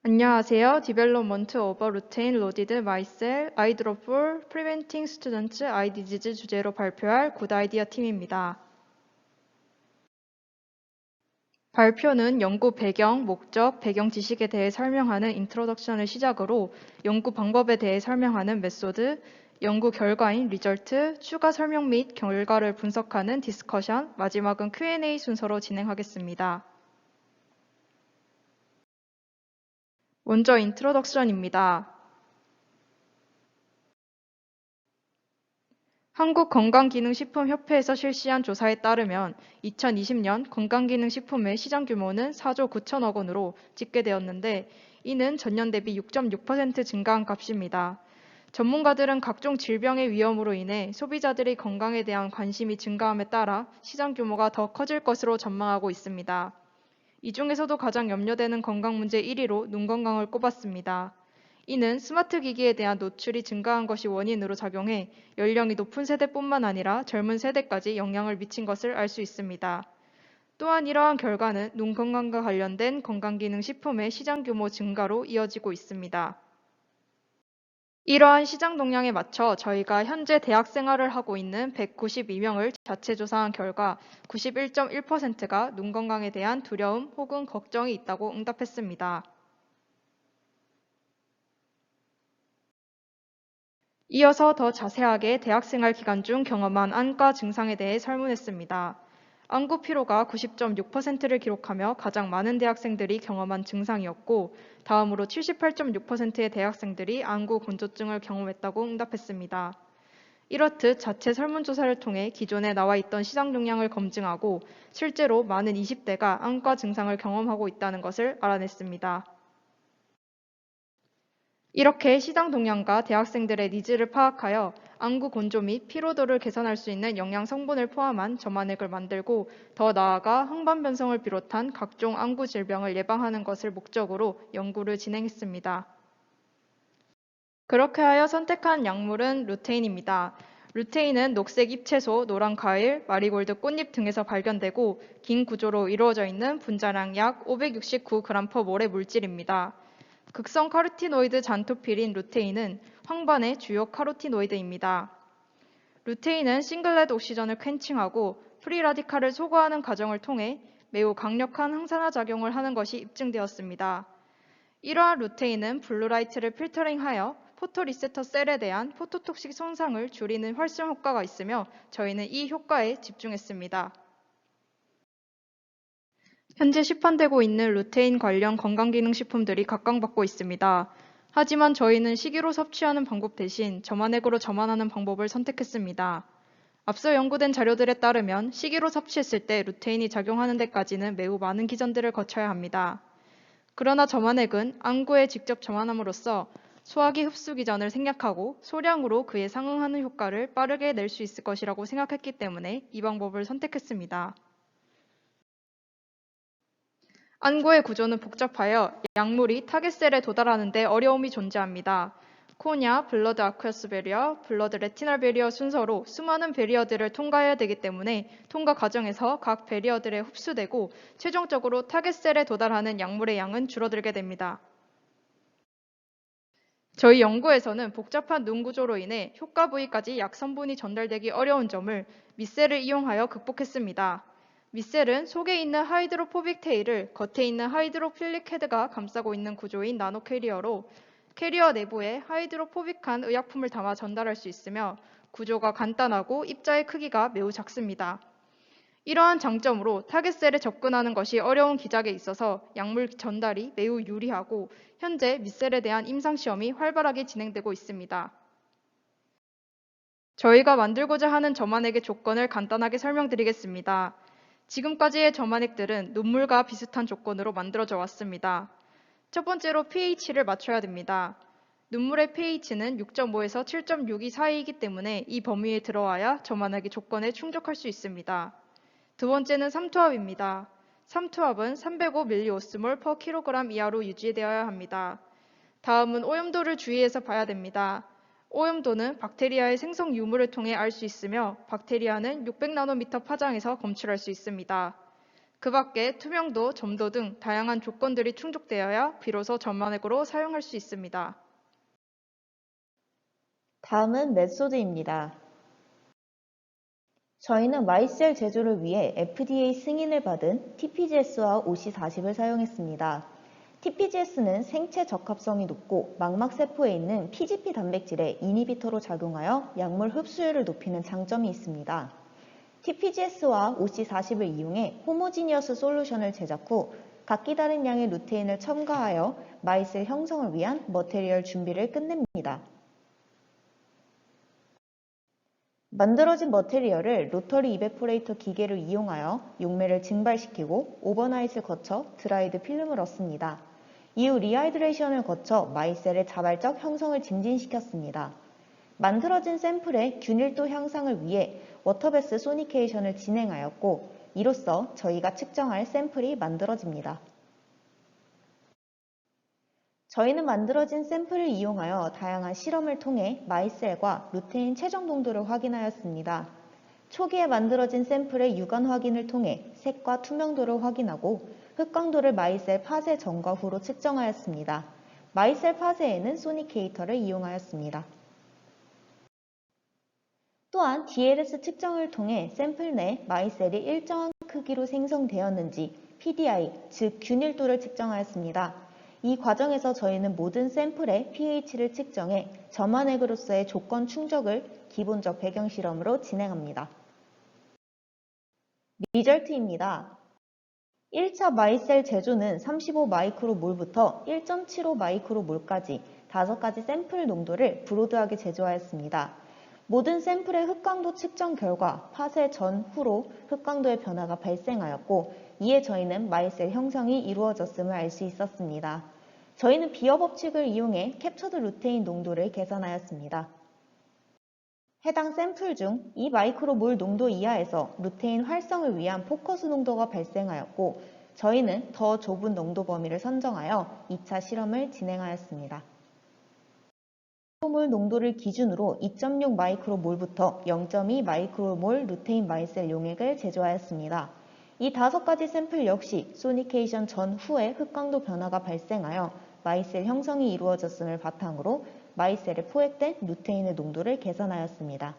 안녕하세요. Development of a Routine Loaded Micelle Idle for Preventing Students Eye Disease 주제로 발표할 굿 아이디어 팀입니다. 발표는 연구 배경, 목적, 배경 지식에 대해 설명하는 인트로덕션을 시작으로 연구 방법에 대해 설명하는 메소드, 연구 결과인 리절트, 추가 설명 및 결과를 분석하는 디스커션, 마지막은 Q&A 순서로 진행하겠습니다. 먼저 인트로덕션입니다. 한국건강기능식품협회에서 실시한 조사에 따르면 2020년 건강기능식품의 시장 규모는 4조 9천억 원으로 집계되었는데 이는 전년 대비 6.6% 증가한 값입니다. 전문가들은 각종 질병의 위험으로 인해 소비자들의 건강에 대한 관심이 증가함에 따라 시장 규모가 더 커질 것으로 전망하고 있습니다. 이 중에서도 가장 염려되는 건강 문제 1위로 눈 건강을 꼽았습니다. 이는 스마트 기기에 대한 노출이 증가한 것이 원인으로 작용해 연령이 높은 세대뿐만 아니라 젊은 세대까지 영향을 미친 것을 알 수 있습니다. 또한 이러한 결과는 눈 건강과 관련된 건강기능식품의 시장 규모 증가로 이어지고 있습니다. 이러한 시장 동향에 맞춰 저희가 현재 대학 생활을 하고 있는 192명을 자체 조사한 결과 91.1%가 눈 건강에 대한 두려움 혹은 걱정이 있다고 응답했습니다. 이어서 더 자세하게 대학생활 기간 중 경험한 안과 증상에 대해 설문했습니다. 안구 피로가 90.6%를 기록하며 가장 많은 대학생들이 경험한 증상이었고, 다음으로 78.6%의 대학생들이 안구 건조증을 경험했다고 응답했습니다. 이렇듯 자체 설문조사를 통해 기존에 나와 있던 시장 동향을 검증하고 실제로 많은 20대가 안과 증상을 경험하고 있다는 것을 알아냈습니다. 이렇게 시장 동향과 대학생들의 니즈를 파악하여 안구 건조 및 피로도를 개선할 수 있는 영양 성분을 포함한 점안액을 만들고 더 나아가 항반 변성을 비롯한 각종 안구 질병을 예방하는 것을 목적으로 연구를 진행했습니다. 그렇게 하여 선택한 약물은 루테인입니다. 루테인은 녹색 잎채소, 노란 과일, 마리골드 꽃잎 등에서 발견되고 긴 구조로 이루어져 있는 분자량 약 569g/몰의 물질입니다. 극성 카로티노이드 잔토필인 루테인은 황반의 주요 카로티노이드입니다. 루테인은 싱글렛 옥시전을 캔칭하고 프리라디칼을 소거하는 과정을 통해 매우 강력한 항산화 작용을 하는 것이 입증되었습니다. 이러한 루테인은 블루라이트를 필터링하여 포토리셉터 셀에 대한 포토톡식 손상을 줄이는 활성 효과가 있으며 저희는 이 효과에 집중했습니다. 현재 시판되고 있는 루테인 관련 건강기능식품들이 각광받고 있습니다. 하지만 저희는 식이로 섭취하는 방법 대신 점안액으로 점안하는 방법을 선택했습니다. 앞서 연구된 자료들에 따르면 식이로 섭취했을 때 루테인이 작용하는 데까지는 매우 많은 기전들을 거쳐야 합니다. 그러나 점안액은 안구에 직접 점안함으로써 소화기 흡수 기전을 생략하고 소량으로 그에 상응하는 효과를 빠르게 낼 수 있을 것이라고 생각했기 때문에 이 방법을 선택했습니다. 안구의 구조는 복잡하여 약물이 타겟셀에 도달하는 데 어려움이 존재합니다. 코냐, 블러드 아쿠어스 베리어, 블러드 레티널 베리어 순서로 수많은 베리어들을 통과해야 되기 때문에 통과 과정에서 각 베리어들에 흡수되고 최종적으로 타겟셀에 도달하는 약물의 양은 줄어들게 됩니다. 저희 연구에서는 복잡한 눈 구조로 인해 효과 부위까지 약 성분이 전달되기 어려운 점을 미셀을 이용하여 극복했습니다. 미셀은 속에 있는 하이드로포빅 테일을 겉에 있는 하이드로필릭 헤드가 감싸고 있는 구조인 나노 캐리어로 캐리어 내부에 하이드로포빅한 의약품을 담아 전달할 수 있으며 구조가 간단하고 입자의 크기가 매우 작습니다. 이러한 장점으로 타겟셀에 접근하는 것이 어려운 기작에 있어서 약물 전달이 매우 유리하고 현재 미셀에 대한 임상시험이 활발하게 진행되고 있습니다. 저희가 만들고자 하는 점안액의 조건을 간단하게 설명드리겠습니다. 지금까지의 점안액들은 눈물과 비슷한 조건으로 만들어져 왔습니다. 첫 번째로 pH를 맞춰야 됩니다. 눈물의 pH는 6.5에서 7.62 사이이기 때문에 이 범위에 들어와야 점안액의 조건에 충족할 수 있습니다. 두 번째는 삼투압입니다. 삼투압은 305mOs/kg 이하로 유지되어야 합니다. 다음은 오염도를 주의해서 봐야 됩니다. 오염도는 박테리아의 생성 유무를 통해 알 수 있으며 박테리아는 600나노미터 파장에서 검출할 수 있습니다. 그 밖에 투명도, 점도 등 다양한 조건들이 충족되어야 비로소 전만액으로 사용할 수 있습니다. 다음은 메소드입니다. 저희는 마이셀 제조를 위해 FDA 승인을 받은 TPGS와 OC40을 사용했습니다. TPGS는 생체 적합성이 높고 망막세포에 있는 PGP 단백질의 이니비터로 작용하여 약물 흡수율을 높이는 장점이 있습니다. TPGS와 OC40을 이용해 호모지니어스 솔루션을 제작 후 각기 다른 양의 루테인을 첨가하여 마이셀 형성을 위한 머테리얼 준비를 끝냅니다. 만들어진 머테리얼을 로터리 이베포레이터 기계를 이용하여 용매를 증발시키고 오버나잇을 거쳐 드라이드 필름을 얻습니다. 이후 리하이드레이션을 거쳐 마이셀의 자발적 형성을 증진시켰습니다. 만들어진 샘플의 균일도 향상을 위해 워터베스 소니케이션을 진행하였고 이로써 저희가 측정할 샘플이 만들어집니다. 저희는 만들어진 샘플을 이용하여 다양한 실험을 통해 마이셀과 루테인 최적 농도를 확인하였습니다. 초기에 만들어진 샘플의 유관 확인을 통해 색과 투명도를 확인하고 흑광도를 마이셀 파쇄 전과 후로 측정하였습니다. 마이셀 파쇄에는 소니케이터를 이용하였습니다. 또한 DLS 측정을 통해 샘플 내 마이셀이 일정한 크기로 생성되었는지 PDI, 즉 균일도를 측정하였습니다. 이 과정에서 저희는 모든 샘플의 pH를 측정해 점화액으로서의 조건 충족을 기본적 배경 실험으로 진행합니다. 리절트입니다. 1차 마이셀 제조는 35 마이크로몰부터 1.75 마이크로몰까지 5가지 샘플 농도를 브로드하게 제조하였습니다. 모든 샘플의 흑광도 측정 결과 파쇄 전, 후로 흑광도의 변화가 발생하였고 이에 저희는 마이셀 형성이 이루어졌음을 알 수 있었습니다. 저희는 비어 법칙을 이용해 캡처드 루테인 농도를 계산하였습니다. 해당 샘플 중 2마이크로몰 농도 이하에서 루테인 활성을 위한 포커스 농도가 발생하였고 저희는 더 좁은 농도 범위를 선정하여 2차 실험을 진행하였습니다. 몰 농도를 기준으로 2.6 마이크로몰부터 0.2 마이크로몰 루테인 마이셀 용액을 제조하였습니다. 이 5가지 샘플 역시 소니케이션 전후에 흑광도 변화가 발생하여 마이셀 형성이 이루어졌음을 바탕으로 마이셀에 포획된 루테인의 농도를 계산하였습니다.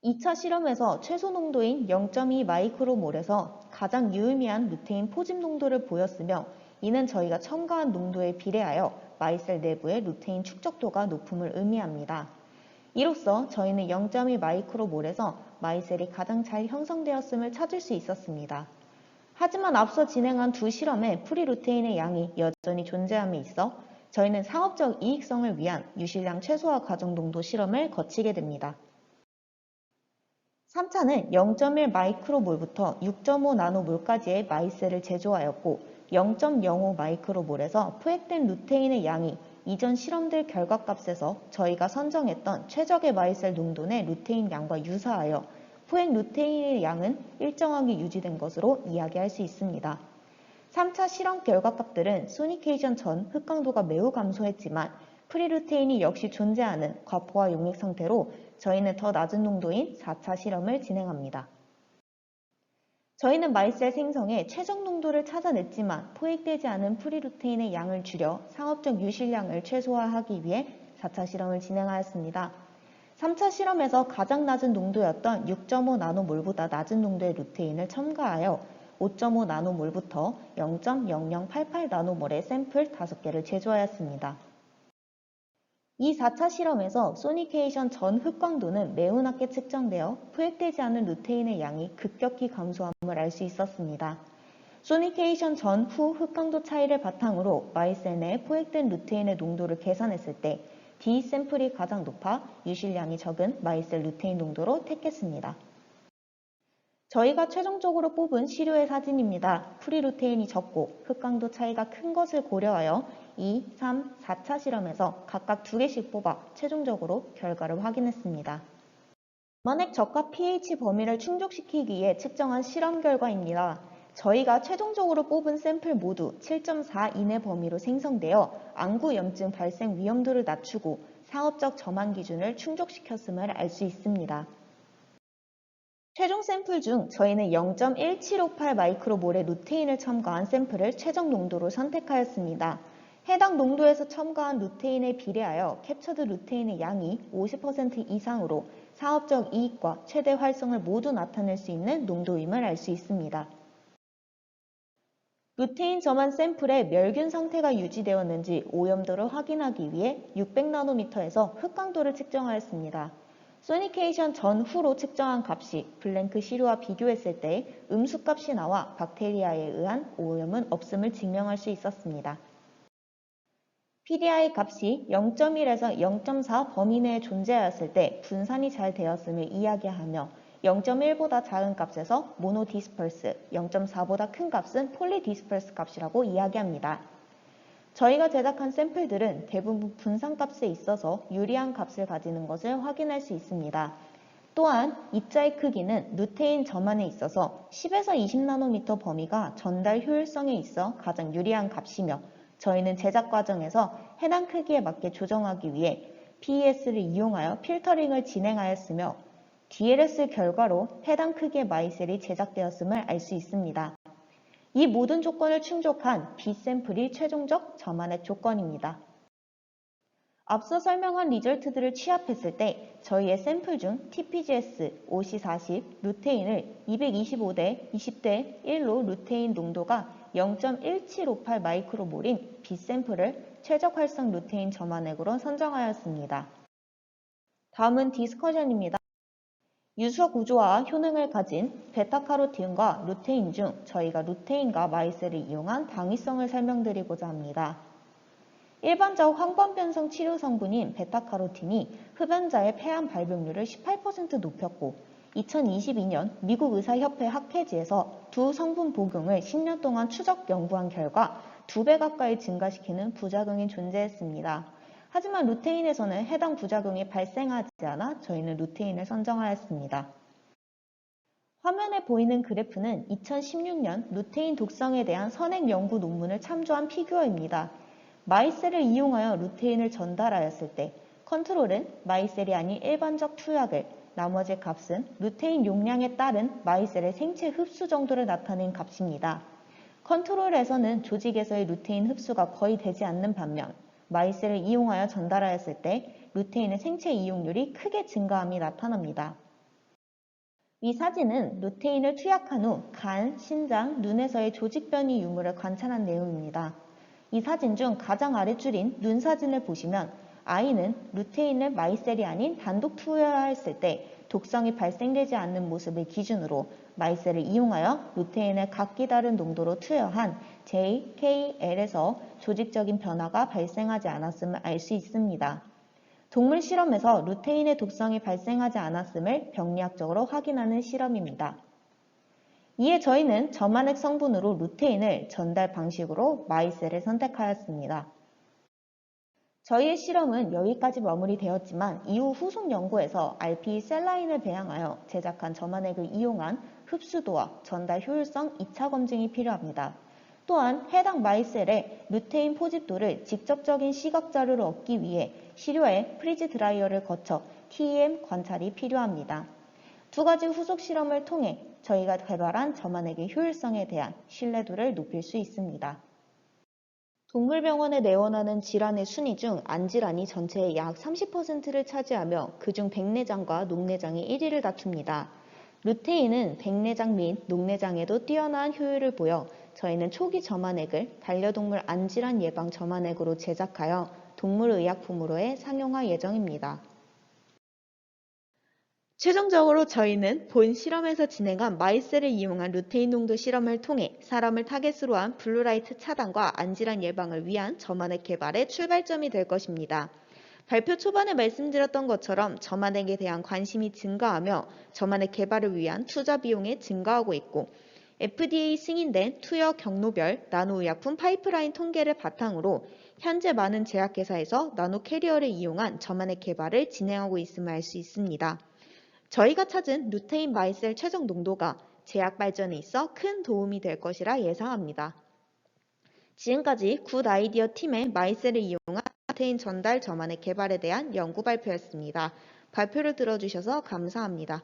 2차 실험에서 최소 농도인 0.2 마이크로몰에서 가장 유의미한 루테인 포집 농도를 보였으며 이는 저희가 첨가한 농도에 비례하여 마이셀 내부의 루테인 축적도가 높음을 의미합니다. 이로써 저희는 0.2 마이크로몰에서 마이셀이 가장 잘 형성되었음을 찾을 수 있었습니다. 하지만 앞서 진행한 두 실험에 프리루테인의 양이 여전히 존재함에 있어 저희는 상업적 이익성을 위한 유실량 최소화 과정 농도 실험을 거치게 됩니다. 3차는 0.1 마이크로몰부터 6.5 나노몰까지의 마이셀을 제조하였고 0.05 마이크로몰에서 포획된 루테인의 양이 이전 실험들 결과값에서 저희가 선정했던 최적의 마이셀 농도의 루테인 양과 유사하여 포획 루테인의 양은 일정하게 유지된 것으로 이야기할 수 있습니다. 3차 실험 결과값들은 소니케이션 전 흑광도가 매우 감소했지만 프리루테인이 역시 존재하는 과포화 용액 상태로 저희는 더 낮은 농도인 4차 실험을 진행합니다. 저희는 마이셀 생성의 최적 농도를 찾아냈지만 포획되지 않은 프리루테인의 양을 줄여 상업적 유실량을 최소화하기 위해 4차 실험을 진행하였습니다. 3차 실험에서 가장 낮은 농도였던 6.5 나노몰보다 낮은 농도의 루테인을 첨가하여 5.5 나노몰부터 0.0088 나노몰의 샘플 5개를 제조하였습니다. 이 4차 실험에서 소니케이션 전 흑광도는 매우 낮게 측정되어 포획되지 않은 루테인의 양이 급격히 감소함을 알 수 있었습니다. 소니케이션 전 후 흑광도 차이를 바탕으로 마이셀 내에 포획된 루테인의 농도를 계산했을 때 D 샘플이 가장 높아 유실량이 적은 마이셀 루테인 농도로 택했습니다. 저희가 최종적으로 뽑은 시료의 사진입니다. 프리루테인이 적고 흑광도 차이가 큰 것을 고려하여 2, 3, 4차 실험에서 각각 2개씩 뽑아 최종적으로 결과를 확인했습니다. 점화액 적합 pH 범위를 충족시키기 위해 측정한 실험 결과입니다. 저희가 최종적으로 뽑은 샘플 모두 7.4 이내 범위로 생성되어 안구염증 발생 위험도를 낮추고 상업적 점화 기준을 충족시켰음을 알 수 있습니다. 최종 샘플 중 저희는 0.1758 마이크로몰의 루테인을 첨가한 샘플을 최종 농도로 선택하였습니다. 해당 농도에서 첨가한 루테인에 비례하여 캡처드 루테인의 양이 50% 이상으로 사업적 이익과 최대 활성을 모두 나타낼 수 있는 농도임을 알 수 있습니다. 루테인 저만 샘플의 멸균 상태가 유지되었는지 오염도를 확인하기 위해 600나노미터에서 흑강도를 측정하였습니다. 소니케이션 전후로 측정한 값이 블랭크 시료와 비교했을 때 음수값이 나와 박테리아에 의한 오염은 없음을 증명할 수 있었습니다. PDI 값이 0.1에서 0.4 범위 내에 존재하였을 때 분산이 잘 되었음을 이야기하며 0.1보다 작은 값에서 모노 디스펄스, 0.4보다 큰 값은 폴리 디스펄스 값이라고 이야기합니다. 저희가 제작한 샘플들은 대부분 분산값에 있어서 유리한 값을 가지는 것을 확인할 수 있습니다. 또한 입자의 크기는 루테인 저만에 있어서 10에서 20나노미터 범위가 전달 효율성에 있어 가장 유리한 값이며 저희는 제작 과정에서 해당 크기에 맞게 조정하기 위해 PES를 이용하여 필터링을 진행하였으며 DLS 결과로 해당 크기의 마이셀이 제작되었음을 알 수 있습니다. 이 모든 조건을 충족한 B샘플이 최종적 저만액 조건입니다. 앞서 설명한 리절트들을 취합했을 때 저희의 샘플 중 TPGS 5C40 루테인을 225대 20대 1로 루테인 농도가 0.1758 마이크로몰인 B샘플을 최적 활성 루테인 저만액으로 선정하였습니다. 다음은 디스커션입니다. 유서 구조와 효능을 가진 베타카로틴과 루테인 중 저희가 루테인과 마이셀을 이용한 당위성을 설명드리고자 합니다. 일반적 황반변성 치료 성분인 베타카로틴이 흡연자의 폐암 발병률을 18% 높였고 2022년 미국 의사협회 학회지에서 두 성분 복용을 10년 동안 추적 연구한 결과 2배 가까이 증가시키는 부작용이 존재했습니다. 하지만 루테인에서는 해당 부작용이 발생하지 않아 저희는 루테인을 선정하였습니다. 화면에 보이는 그래프는 2016년 루테인 독성에 대한 선행 연구 논문을 참조한 피규어입니다. 마이셀을 이용하여 루테인을 전달하였을 때 컨트롤은 마이셀이 아닌 일반적 투약을, 나머지 값은 루테인 용량에 따른 마이셀의 생체 흡수 정도를 나타낸 값입니다. 컨트롤에서는 조직에서의 루테인 흡수가 거의 되지 않는 반면 마이셀을 이용하여 전달하였을 때 루테인의 생체 이용률이 크게 증가함이 나타납니다. 위 사진은 루테인을 투약한 후 간, 신장, 눈에서의 조직 변이 유무를 관찰한 내용입니다. 이 사진 중 가장 아랫줄인 눈 사진을 보시면 아이는 루테인을 마이셀이 아닌 단독 투여했을 때 독성이 발생되지 않는 모습을 기준으로 마이셀을 이용하여 루테인을 각기 다른 농도로 투여한 JKL에서 조직적인 변화가 발생하지 않았음을 알 수 있습니다. 동물 실험에서 루테인의 독성이 발생하지 않았음을 병리학적으로 확인하는 실험입니다. 이에 저희는 저만액 성분으로 루테인을 전달 방식으로 마이셀을 선택하였습니다. 저희의 실험은 여기까지 마무리되었지만 이후 후속 연구에서 RPE 셀라인을 배양하여 제작한 저만액을 이용한 흡수도와 전달 효율성 2차 검증이 필요합니다. 또한 해당 마이셀의 루테인 포집도를 직접적인 시각 자료를 얻기 위해 시료에 프리즈 드라이어를 거쳐 TEM 관찰이 필요합니다. 두 가지 후속 실험을 통해 저희가 개발한 저만액의 효율성에 대한 신뢰도를 높일 수 있습니다. 동물병원에 내원하는 질환의 순위 중 안질환이 전체의 약 30%를 차지하며 그중 백내장과 녹내장이 1위를 다툽니다. 루테인은 백내장 및 녹내장에도 뛰어난 효율을 보여 저희는 초기 저만액을 반려동물 안질환 예방 저만액으로 제작하여 동물의약품으로의 상용화 예정입니다. 최종적으로 저희는 본 실험에서 진행한 마이셀을 이용한 루테인 농도 실험을 통해 사람을 타겟으로 한 블루라이트 차단과 안질환 예방을 위한 저만액 개발의 출발점이 될 것입니다. 발표 초반에 말씀드렸던 것처럼 저만액에 대한 관심이 증가하며 저만액 개발을 위한 투자 비용이 증가하고 있고 FDA 승인된 투여 경로별 나노의약품 파이프라인 통계를 바탕으로 현재 많은 제약회사에서 나노 캐리어를 이용한 저만액 개발을 진행하고 있음을 알 수 있습니다. 저희가 찾은 루테인 마이셀 최종 농도가 제약 발전에 있어 큰 도움이 될 것이라 예상합니다. 지금까지 굿 아이디어 팀의 마이셀을 이용한 루테인 전달 저만액 개발에 대한 연구 발표였습니다. 발표를 들어주셔서 감사합니다.